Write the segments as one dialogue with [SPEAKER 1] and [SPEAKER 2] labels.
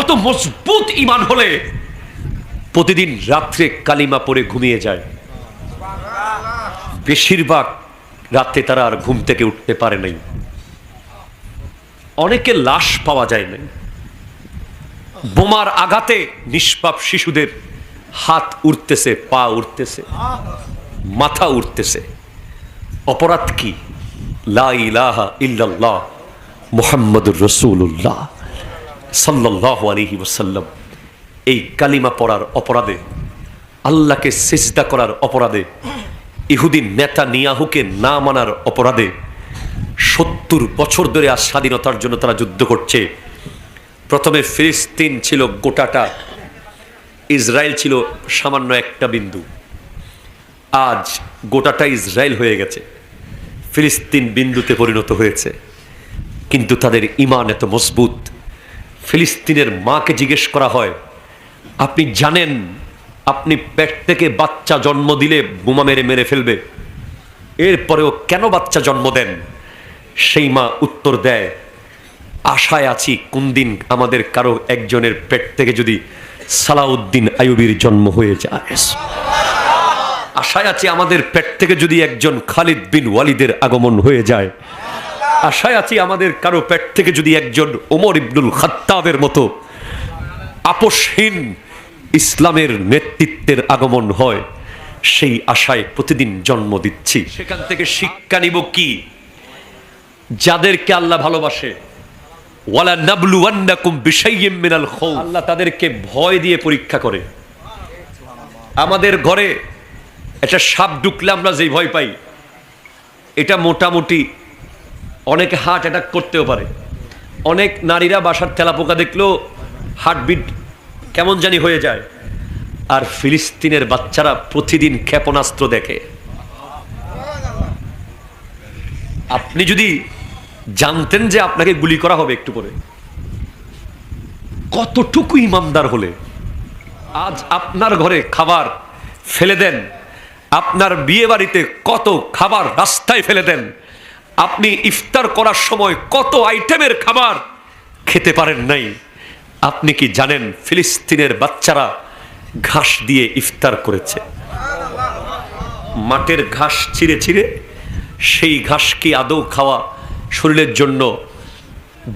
[SPEAKER 1] কত মজবুত ঈমান হলে প্রতিদিন রাত্রে কালিমা পড়ে ঘুমিয়ে যায়। বেশিরভাগ রাতে তারা আর ঘুম থেকে উঠতে পারে নাই। অনেকে লাশ পাওয়া যায় নাই। বোমার আঘাতে নিষ্পাপ শিশুদের হাত উঠতেছে, পা উঠতেছে, মাথা উঠতেছে। অপরাধ কি? লা ইলাহা ইল্লাল্লাহ মুহাম্মাদুর রাসূলুল্লাহ সাল্লাল্লাহু আলাইহি ওয়াসাল্লাম। এই কালিমা পড়ার অপরাধে, আল্লাহকে সিজদা করার অপরাধে, ইহুদি নেতানিয়াহুকে না মানার অপরাধে ৭০ বছর ধরে আজ স্বাধীনতার জন্য তারা যুদ্ধ করছে। প্রথমে ফিলিস্তিন ছিল গোটাটা, ইসরায়েল ছিল সামান্য একটা বিন্দু। আজ গোটাটা ইসরায়েল হয়ে গেছে, ফিলিস্তিন বিন্দুতে পরিণত হয়েছে। কিন্তু তাদের ঈমান এত মজবুত। ফিলিস্তিনের মাকে জিজ্ঞেস করা হয়, আপনি জানেন আপনি পেট থেকে বাচ্চা জন্ম দিলে বোমা মেরে মেরে ফেলবে, এরপরেও কেন বাচ্চা জন্ম দেন? সেই মা উত্তর দেয়, আশায় আছি কোন দিন আমাদের কারো একজনের পেট থেকে যদি সালাউদ্দিন আইয়ুবীর জন্ম হয়ে যায়। আশায় আছি আমাদের পেট থেকে যদি একজন খালিদ বিন ওয়ালিদের আগমন হয়ে যায়। আশায় আছি আমাদের কারো পেট থেকে যদি একজন ওমর ইবনুল খাত্তাবের মতো আপোষহীন ইসলামের নেতৃত্বের আগমন হয়। সেই আশায় প্রতিদিন জন্ম দিচ্ছি। সেখান থেকে শিক্ষা নিব কি? যাদেরকে আল্লাহ ভালোবাসে, ওয়ালা নাবলুওয়ান্নাকুম বিশাইয়্যিম মিনাল খাউফ, আল্লাহ তাদেরকে ভয় দিয়ে পরীক্ষা করে। আমাদের ঘরে একটা সাপ ঢুকলে আমরা যেই ভয় পাই, এটা মোটামুটি অনেকে হার্ট অ্যাটাক করতেও পারে। অনেক নারীরা বাসার তেলাপোকা দেখলেও হার্টবিট কেমন জানি হয়ে যায়। আর ফিলিস্তিনের বাচ্চারা প্রতিদিন ক্ষেপণাস্ত্র দেখে। আপনি যদি জানতেন যে আপনাকে গুলি করা হবে একটু পরে, কতটুকু ইমানদার হলে আজ আপনার ঘরে খাবার ফেলে দেন, আপনার বিয়ে বাড়িতে কত খাবার রাস্তায় ফেলে দেন, আপনি ইফতার করার সময় কত আইটেমের খাবার খেতে পারেন নাই। আপনি কি জানেন ফিলিস্তিনের বাচ্চারা ঘাস দিয়ে ইফতার করেছে? মাঠের ঘাস ছিঁড়ে ছিঁড়ে, সেই ঘাস কি আদৌ খাওয়া শরীরের জন্য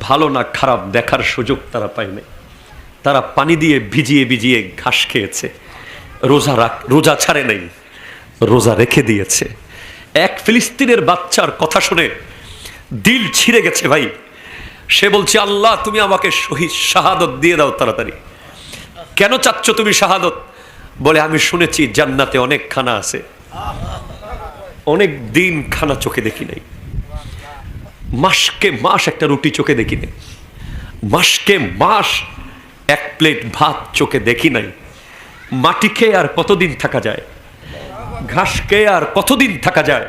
[SPEAKER 1] ভালো না খারাপ দেখার সুযোগ তারা পায়নি। তারা পানি দিয়ে ভিজিয়ে ভিজিয়ে ঘাস খেয়েছে। রোজা ছাড়ে নাই, রোজা রেখে দিয়েছে। এক ফিলিস্তিনের বাচ্চার কথা শুনে দিল ছিঁড়ে গেছে ভাই। সে বলছে, আল্লাহ তুমি আমাকে শহীদ শাহাদত দিয়ে দাও তাড়াতাড়ি। কেন চাচ্ছ তুমি শাহাদত? বলে, আমি শুনেছি জান্নাতে অনেক খানা আছে, অনেক দিন খানা চোখে দেখি নাই, মাসকে মাস একটা রুটি চোখে দেখি নাই, মাসকে মাস এক প্লেট ভাত চোখে দেখি নাই। মাটি খেয়ে আর কতদিন থাকা যায়? ঘাস খেয়ে আর কতদিন থাকা যায়?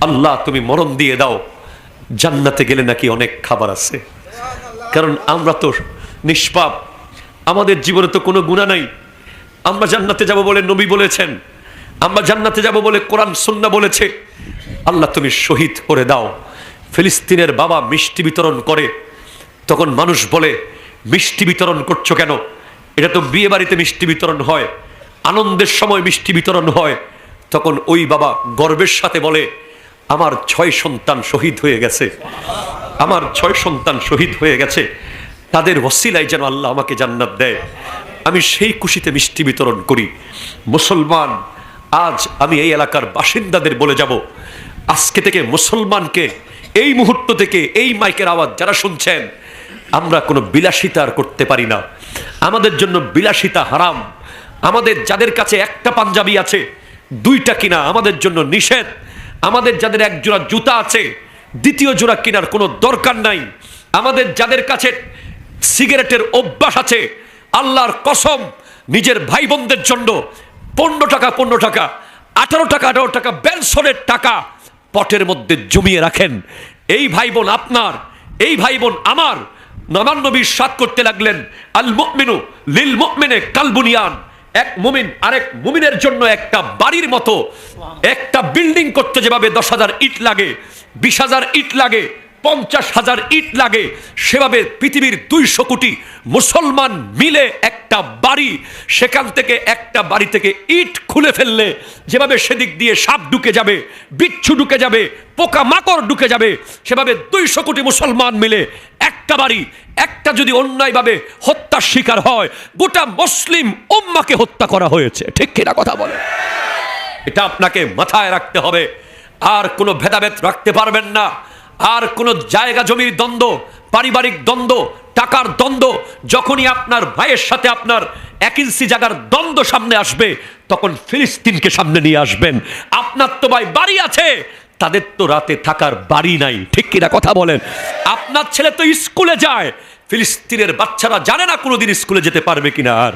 [SPEAKER 1] আল্লাহ তুমি মরণ দিয়ে দাও, জান্নাতে গেলে নাকি অনেক খাবার আছে। কারণ আমরা তো নিষ্পাপ, আমাদের জীবনে তো কোনো গুনাহ নাই। আমরা জান্নাতে যাব বলে নবী বলেছেন, আমরা জান্নাতে যাব বলে কোরআন সুন্নাহ বলেছে। আল্লাহ তুমি শহীদ করে দাও। ফিলিস্তিনের বাবা মিষ্টি বিতরণ করে, তখন মানুষ বলে, মিষ্টি বিতরণ করছো কেন? এটা তো বিয়ে বাড়িতে মিষ্টি বিতরণ হয়, আনন্দের সময় মিষ্টি বিতরণ হয়। তখন ওই বাবা গর্বের সাথে বলে, আমার 6 সন্তান শহীদ হয়ে গেছে, আমার 6 সন্তান শহীদ হয়ে গেছে, তাদের ওসিলায় যেন আল্লাহ আমাকে জান্নাত দেয়। আমি সেই খুশিতে মিষ্টি বিতরণ করি। মুসলমান, আজ আমি এই এলাকার বাসিন্দাদের বলে যাব, আজকে থেকে মুসলমানকে, এই মুহূর্ত থেকে এই মাইকের আওয়াজ যারা শুনছেন, আমরা কোনো বিলাসিতা আর করতে পারি না। আমাদের জন্য বিলাসিতা হারাম। আমাদের যাদের কাছে একটা পাঞ্জাবি আছে, 2টা কিনা আমাদের জন্য নিষেধ। আমাদের যাদের 1 জোড়া জুতা আছে, 2য় জোড়া কেনার কোনো দরকার নাই। আমাদের যাদের কাছে সিগারেটের অভ্যাস আছে, আল্লাহর কসম নিজের ভাই বোনদের জন্য 15 টাকা 18 টাকা 18 টাকা বেনসনের টাকা পটের মধ্যে জমিয়ে রাখেন। এই ভাই বোন আপনার, এই ভাই বোন আমার। আমার নবী সাত করতে লাগলেন, আল মুমিনু লিল মুমিনে কাল বুনিয়ান। এক মুমিন আরেক মুমিনের জন্য একটা বাড়ির মতো। একটা বিল্ডিং করতে যেভাবে 10,000 ইট লাগে, 20,000 ইট লাগে, 50,000 ইট লাগে, সেভাবে পৃথিবীর 200 কোটি মুসলমান মিলে একটা বাড়ি, সেখান থেকে একটা বাড়ি থেকে ইট খুলে ফেললে যেভাবে সেদিক দিয়ে সাপ ঢুকে যাবে, বিচ্ছু ঢুকে যাবে, পোকা মাকড় ঢুকে যাবে, সেভাবে 200 কোটি মুসলমান মিলে একটা বাড়ি, একটা যদি অন্যায়ভাবে হত্যার শিকার হয়, গোটা মুসলিম উম্মাহকে হত্যা করা হয়েছে। ঠিক কিনা কথা বলে? এটা আপনাকে মাথায় রাখতে হবে। আর কোনো ভেদাভেদ রাখতে পারবেন না। আর কোনো জায়গা জমির দ্বন্দ্ব, পারিবারিক দ্বন্দ্ব, টাকার দ্বন্দ্ব, যখনই আপনার ভাইয়ের সাথে আপনার 1 ইঞ্চি জায়গার দ্বন্দ্ব সামনে আসবে, তখন ফিলিস্তিনকে সামনে নিয়ে আসবেন। আপনার তো ভাই বাড়ি আছে, তাদের তো রাতে থাকার বাড়ি নাই। ঠিক কিনা কথা বলেন? আপনার ছেলে তো স্কুলে যায়, ফিলিস্তিনের বাচ্চারা জানে না কোনোদিন স্কুলে যেতে পারবে কিনা। আর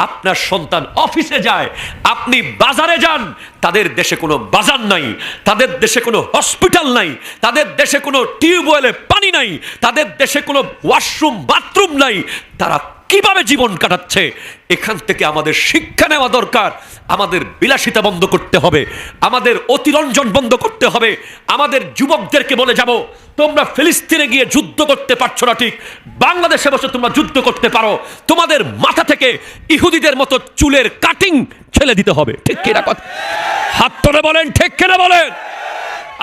[SPEAKER 1] আপনার সন্তান অফিসে যায়, আপনি বাজারে যান, তাদের দেশে কোনো বাজার নাই, তাদের দেশে কোনো হসপিটাল নাই, তাদের দেশে কোনো টিউবওয়েলে পানি নাই, তাদের দেশে কোনো ওয়াশরুম বাথরুম নাই। তারা কিভাবে জীবন কাটাচ্ছে? এখান থেকে আমাদের শিক্ষা নেওয়া দরকার। আমাদের বিলাসিতা বন্ধ করতে হবে, আমাদের অতিরঞ্জন বন্ধ করতে হবে। আমাদের যুবকদেরকে বলে যাব, তোমরা ফিলিস্তিনে গিয়ে যুদ্ধ করতে পারছো না, ঠিক বাংলাদেশে বসে তোমরা যুদ্ধ করতে পারো। তোমাদের মাথা থেকে ইহুদিদের মতো চুলের কাটিং ছেলে দিতে হবে। ঠিক কিনা কথা? হাত তুলে বলেন ঠিক কিনা বলেন?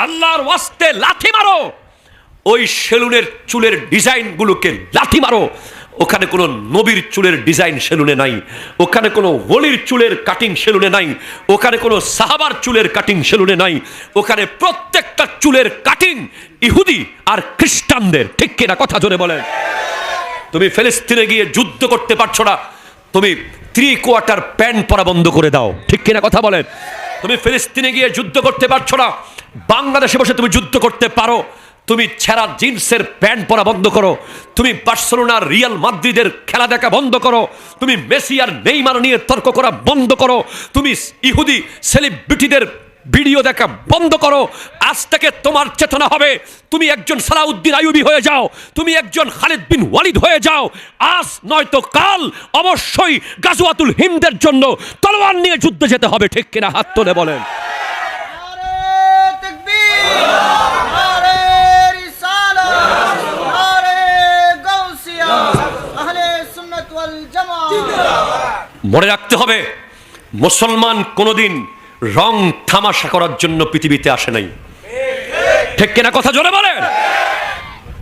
[SPEAKER 1] আল্লাহর ওয়াস্তে লাথি মারো, ওই সেলুনের চুলের ডিজাইনগুলোকে লাথি মারো। ওখানে কোনো নবীর চুলের ডিজাইন সেলুনে নাই, ওখানে কোনো ওলির চুলের কাটিং সেলুনে নাই, ওখানে কোনো সাহাবার চুলের কাটিং সেলুনে নাই। ওখানে প্রত্যেকটা চুলের কাটিং ইহুদি আর খ্রিস্টানদের। ঠিক কিনা কথা জোরে বলেন? তুমি ফিলিস্তিনে গিয়ে যুদ্ধ করতে পারছো না, তুমি 3/4 প্যান্ট পরা বন্ধ করে দাও। ঠিক কিনা কথা বলেন? তুমি ফিলিস্তিনে গিয়ে যুদ্ধ করতে পারছো না, বাংলাদেশে বসে তুমি যুদ্ধ করতে পারো। তুমি ছেঁড়া জিন্সের প্যান্ট পরা বন্ধ করো, তুমি বার্সেলোনার রিয়াল মাদ্রিদের খেলা দেখা বন্ধ করো, তুমি মেসি আর নেইমার নিয়ে তর্ক করা বন্ধ করো, তুমি ইহুদি সেলিব্রিটিদের ভিডিও দেখা বন্ধ করো। আজ থেকে তোমার চেতনা হবে, তুমি একজন সালাউদ্দিন আইয়ুবী হয়ে যাও, তুমি একজন খালিদ বিন ওয়ালিদ হয়ে যাও। আজ নয়তো কাল অবশ্যই গাজওয়াতুল হিন্দের জন্য তলোয়ার নিয়ে যুদ্ধে যেতে হবে। ঠিক কিনা? হাত তুলে বলেন। মনে রাখতে হবে, মুসলমান কোনোদিন রং তামাশা করার জন্য পৃথিবীতে আসে নাই। ঠিক কিনা কথা জোরে বলেন?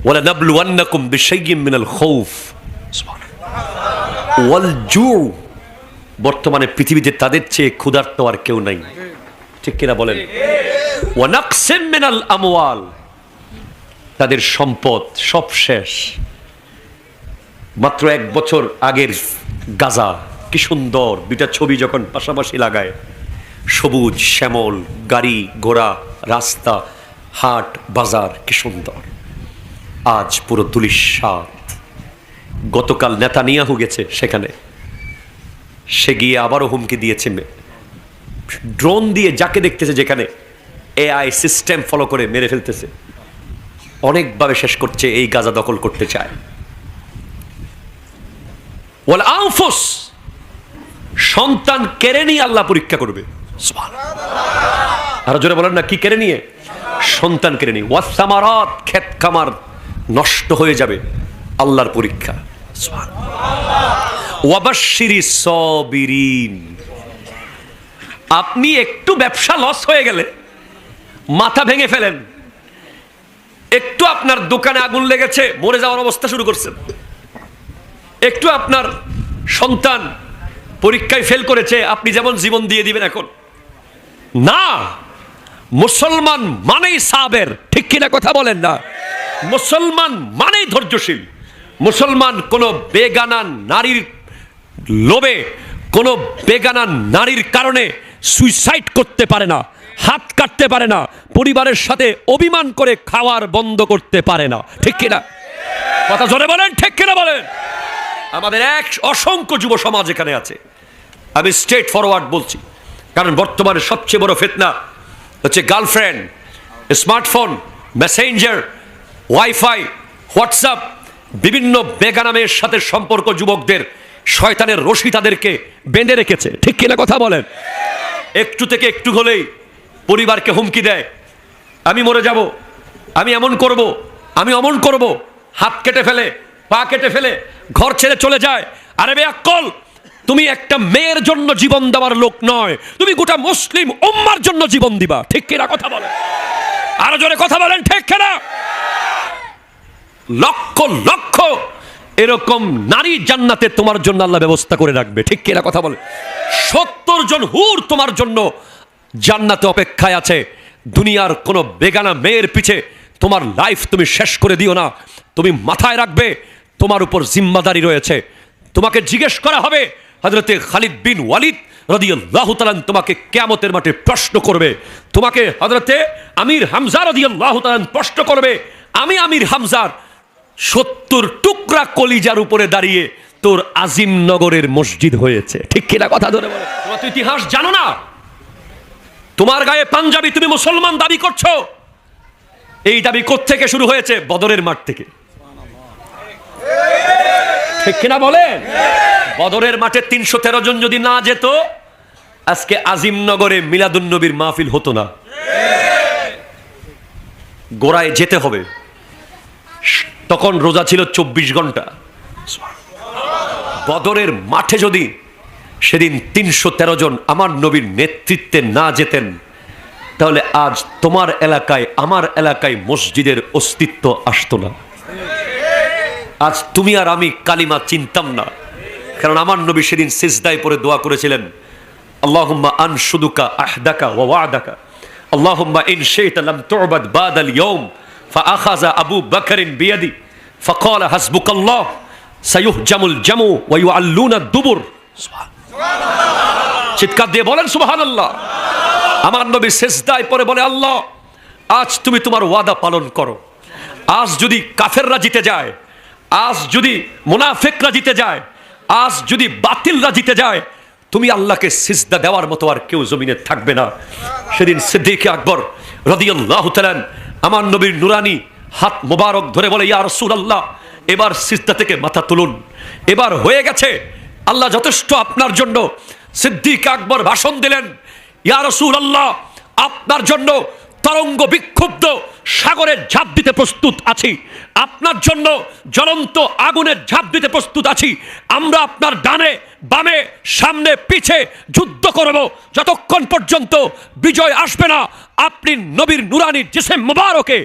[SPEAKER 1] ওয়ালা নাবলুওয়ান্নাকুম বিশাইয়্যিম মিনাল খাউফ ওয়াল জু। বর্তমানে পৃথিবীতে তাদের চেয়ে ক্ষুধার্ত আর কেউ নাই। ঠিক কিনা বলেন? ওয়া নাকসিম মিনাল আমওয়াল, তাদের সম্পদ সব শেষ। মাত্র 1 বছর আগের গাজা, কি সুন্দর দুইটা ছবি যখন পাশাপাশি লাগায়, সবুজ শ্যামল, গাড়ি ঘোড়া, রাস্তা, হাট বাজার, কি সুন্দর। আজ পুরো ধূলিসাৎ। গতকাল নেতানিয়াহু গেছে সেখানে, সে গিয়ে আবারও হুমকি দিয়েছে, ড্রোন দিয়ে যাকে দেখতেছে যেখানে এআই সিস্টেম ফলো করে মেরে ফেলতেছে, অনেকভাবে শেষ করছে। এই গাজা দখল করতে চায়। ওয়াল আনফুস, সন্তান কেড়ে নিয়ে আল্লাহ পরীক্ষা করবে। আরো জোরে বলেন না, কি কেড়ে নিয়ে? সন্তান কেড়ে নিয়ে। ওয়াসামারাত, ক্ষেত খামার নষ্ট হয়ে যাবে, আল্লাহর পরীক্ষা। ওয়াবাশশিরিস সাবিরিন, আপনি একটু ব্যবসা লস হয়ে গেলে মাথা ভেঙে ফেলেন, একটু আপনার দোকানে আগুন লেগেছে, মরে যাওয়ার অবস্থা শুরু করছেন, একটু আপনার সন্তান পরীক্ষায় ফেল করেছে, আপনি যেমন জীবন দিয়ে দিবেন এখন না। মুসলমান মানেই সাবের। ঠিক কিনা কথা বলেন না? মুসলমান মানেই ধৈর্যশীল। মুসলমান কোনো বেগানা নারীর লোভে, কোনো বেগানা নারীর কারণে সুইসাইড করতে পারে না, হাত কাটতে পারে না, পরিবারের সাথে অভিমান করে খাওয়ার বন্ধ করতে পারে না। ঠিক কিনা কথা জোরে বলেন? ঠিক কিনা বলেন? আমাদের অসংখ্য যুব সমাজ এখানে আছে। আমি স্ট্রেট ফরওয়ার্ড বলছি, কারণ বর্তমানে সবচেয়ে বড় ফিতনা হচ্ছে girlfriend, smartphone, Messenger, wifi, WhatsApp, বিভিন্ন বেগানামের সাথে সম্পর্ক। যুবকদের শয়তানের রশি তাদেরকে বেঁধে রেখেছে। ঠিক কিনা কথা বলেন? একটু থেকে একটু হলেই পরিবারকে হুমকি দেয়, আমি মরে যাব, আমি এমন করব, আমি অমন করব, হাত কেটে ফেলে, পা কেটে ফেলে ঘর ছেড়ে চলে যায়। আরে বেয়াক্কল, তুমি একটা মেয়ের জন্য জীবন দেওয়ার লোক নয়, তুমি গোটা মুসলিম উম্মার জন্য জীবন দিবা। ঠিক কিনা কথা বলেন? আরো জোরে কথা বলেন, ঠিক কিনা? লক্ষ লক্ষ এরকম নারী জান্নাতে তোমার জন্য আল্লাহ ব্যবস্থা করে রাখবে। ঠিক কিনা কথা বলে? 70 জন হুর তোমার জন্য জান্নাতে অপেক্ষায় আছে। দুনিয়ার কোনো বেগানা মেয়ের পিছে তোমার লাইফ তুমি শেষ করে দিও না। তুমি মাথায় রাখবে তোমার উপর জিম্মাদারি রয়েছে। তোমাকে জিজ্ঞেস করা হবে, হযরতে খালিদ বিন ওয়ালিদ রাদিয়াল্লাহু তাআলা তোমাকে কিয়ামতের মাঠে প্রশ্ন করবে। তোমাকে হযরতে আমির হামজা রাদিয়াল্লাহু তাআলা প্রশ্ন করবে, আমি আমির হামজার 70 টুকরা কলিজার উপরে দাঁড়িয়ে তোর আজিমনগরের মসজিদ হয়েছে। ঠিক কিনা কথা ধরে বলে? তোমার তো ইতিহাস জানো না। তোমার গায়ে পাঞ্জাবি, তুমি মুসলমান দাবি করছো। এই দাবি কোত্থেকে শুরু হয়েছে? বদরের মাঠ থেকে। ঠিক কিনা বলেন? বদরের মাঠে 313 জন যদি না যেত, আজকে আজিমনগরে মিলাদুন্নবীর মাহফিল হতো না। গোড়ায় যেতে হবে। তখন রোজা ছিল 24 ঘন্টা। বদরের মাঠে যদি সেদিন 313 জন আমার নবীর নেতৃত্বে না যেতেন, তাহলে আজ তোমার এলাকায়, আমার এলাকায় মসজিদের অস্তিত্ব আসতো না। আজ তুমি আর আমি কালিমা চিনতাম না, কারণ আমার নবী সেদিন সিজদায় পড়ে দোয়া করেছিলেন, আল্লাহুম্মা আনশুদুকা আহদাকা ওয়া ওয়াদাকা, আল্লাহুম্মা ইন শাইতা লাম তু'বাদ বাদাল ইয়াউম ফাআখাযা আবু বকরিন বিয়াদি ফাকাল হাসবুকাল্লাহ সায়ুহজামুল জামু ওয়া ইউআল্লুনা দুবুর। সুবহানাল্লাহ! চিৎকার দিয়ে বলেন সুবহানাল্লাহ। আমার নবী সিজদায় পড়ে বলে, আল্লাহ আজ তুমি তোমার ওয়াদা পালন করো। আজ যদি কাফেররা জিতে যায়, আজ যদি মুনাফিকরা জিতে যায়, আজ যদি বাতিলরা জিতে যায়, তুমি আল্লাহকে সিজদা দেওয়ার মতো আর কেউ জমিনে থাকবে না। সেদিন সিদ্দিক আকবর রাদিয়াল্লাহু তাআলা আমার নবীর নুরানি হাত মোবারক ধরে বলে, ইয়া রাসূলুল্লাহ, এবার সিজদা থেকে মাথা তুলুন, এবার হয়ে গেছে, আল্লাহ যথেষ্ট আপনার জন্য। সিদ্দিক আকবর ভাষণ দিলেন, ইয়া রাসূলুল্লাহ, আপনার জন্য তরঙ্গ বিক্ষুব্ধ সাগরে ঝাঁপ দিতে প্রস্তুত আছি, আপনার জন্য জ্বলন্ত আগুনে ঝাঁপ দিতে প্রস্তুত আছি। আমরা আপনার ডানে বামে সামনে পিছে যুদ্ধ করব, যতক্ষণ পর্যন্ত বিজয় আসবে না আপনি নবীর নুরানি জিসম মুবারকে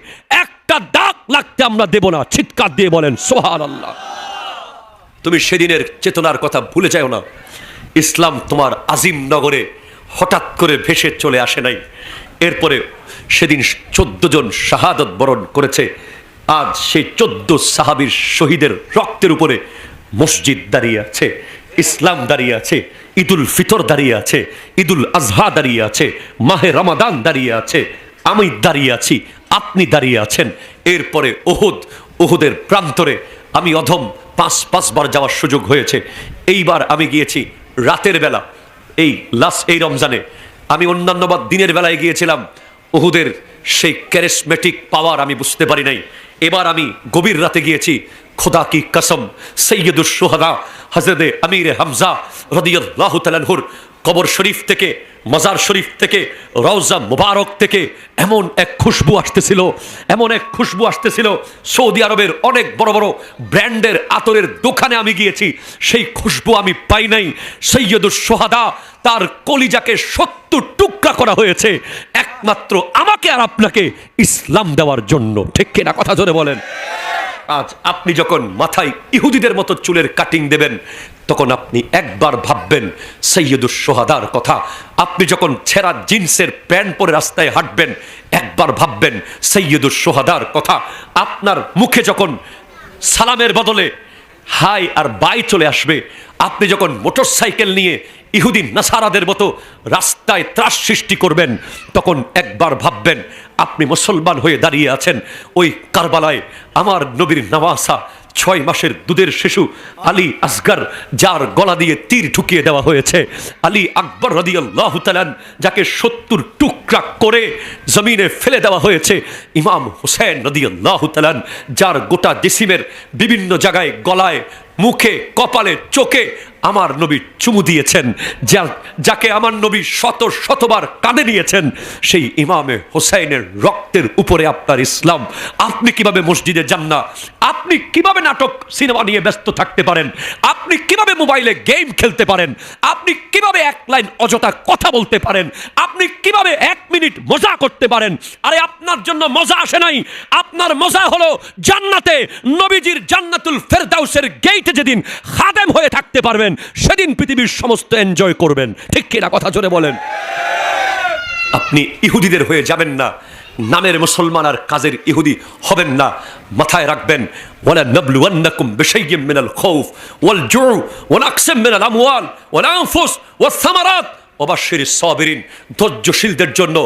[SPEAKER 1] একটা দাগ লাগতে আমরা দেব না। চিৎকার দিয়ে বলেন সুবহানাল্লাহ। তুমি সেদিনের চেতনার কথা ভুলে যাও না। ইসলাম তোমার আজিম নগরে হঠাৎ করে ভেসে চলে আসে নাই। এরপরে সেদিন 14 জন শাহাদত বরণ করেছে। আজ সেই 14 সাহাবীর শহীদের রক্তের উপরে মসজিদ দাঁড়িয়ে আছে, ইসলাম দাঁড়িয়ে আছে, ঈদুল ফিতর দাঁড়িয়ে আছে, ঈদুল আজহা দাঁড়িয়ে আছে, মাহে রমাদান দাঁড়িয়ে আছে, আমি দাঁড়িয়ে আছি, আপনি দাঁড়িয়ে আছেন। এরপরে ওহুদের প্রান্তরে আমি অধম 5 বার যাওয়ার সুযোগ হয়েছে। এইবার আমি গিয়েছি রাতের বেলা, এই রমজানে। আমি অন্যান্য দিনের বেলায় গিয়েছিলাম। উহুদের সেই ক্যারিসমেটিক পাওয়ার আমি বুঝতে পারি নাই। এবার আমি গভীর রাতে গিয়েছি। খোদা কি কসম, সৈয়দুশ শুহাদা হযরতে আমির হামজা রাদিয়াল্লাহু তাআলা আনহুর কবর শরীফ থেকে, মাজার শরীফ থেকে, রওজা মুবারক থেকে এমন এক খুশবু আসতেছিল, এমন এক খুশবু আসতেছিল। সৌদি আরবের অনেক বড় বড় ব্র্যান্ডের আতরের দোকানে আমি গিয়েছি, সেই খুশবু আমি পাই নাই। সৈয়দুশ শুহাদা, তার কলিজাকে 70 টুকরা করা হয়েছে একমাত্র আমাকে আর আপনাকে ইসলাম দেওয়ার জন্য। ঠিক কিনা কথা জোরে বলেন? আজ আপনি যখন মাথায় ইহুদিদের মতো চুলের কাটিং দেবেন, তখন আপনি একবার ভাববেন সৈয়দুশ শুহাদার কথা। আপনি যখন ছেঁড়া জিন্সের প্যান্ট পরে রাস্তায় হাঁটবেন, একবার ভাববেন সৈয়দুশ শুহাদার কথা। আপনার মুখে যখন সালামের বদলে হাই আর বাই চলে আসবে, আপনি যখন মোটরসাইকেল নিয়ে ইহুদি নাসারাদের মতো রাস্তায় ত্রাস সৃষ্টি করবেন, তখন একবার ভাববেন আপনি মুসলমান হয়ে দাঁড়িয়ে আছেন ওই কারবালায়। আমার নবীর নওয়াসা 6 মাসের দুধের শিশু আলী আসগর, যার গলা দিয়ে তীর ঢুকিয়ে দেওয়া হয়েছে, আলী আকবর রাদিয়াল্লাহু তাআলা, যাকে 70 টুকরা করে জমিনে ফেলে দেওয়া হয়েছে, ইমাম হুসেন রাদিয়াল্লাহু তাআলা, যার গোটা জিসিমের বিভিন্ন জায়গায় গলায়, মুখে, কপালে, চোখে আমার নবী চুমু দিয়েছেন, যাকে আমার নবী শত শতবার কাঁদে নিয়েছেন, সেই ইমামে হোসেনের রক্তের উপরে আপনার ইসলাম। আপনি কিভাবে মসজিদে যান না? আপনি কিভাবে নাটক সিনেমা নিয়ে ব্যস্ত থাকতে পারেন? আপনি কিভাবে মোবাইলে গেম খেলতে পারেন? আপনি কিভাবে এক লাইন অযথা কথা বলতে পারেন? আপনি কিভাবে 1 মিনিট মজা করতে পারেন? আরে আপনার জন্য মজা আসে নাই, আপনার মজা হলো জান্নাতে নবীজির জান্নাতুল ফেরদাউসের গেইটে যেদিন খাদেম হয়ে থাকতে পারবেন, সেদিন পৃথিবীর সমস্ত এনজয় করবেন। ঠিক কিনা? কথা জোরে বলেন। আপনি ইহুদিদের হয়ে যাবেন না, নামের মুসলমান আর কাজের ইহুদি হবেন না। মাথায় রাখবেন, ওয়ালা নাবলুওয়ান্নাকুম বিশাইয়্যিম মিনাল খাউফ ওয়াল জু' ওয়া নাকসিম মিনাল আমওয়াল ওয়াল আনফুস ওয়াস সামারাত ওয়া বাশশিরিস সাবিরিন। ধৈর্যশীলদের জন্য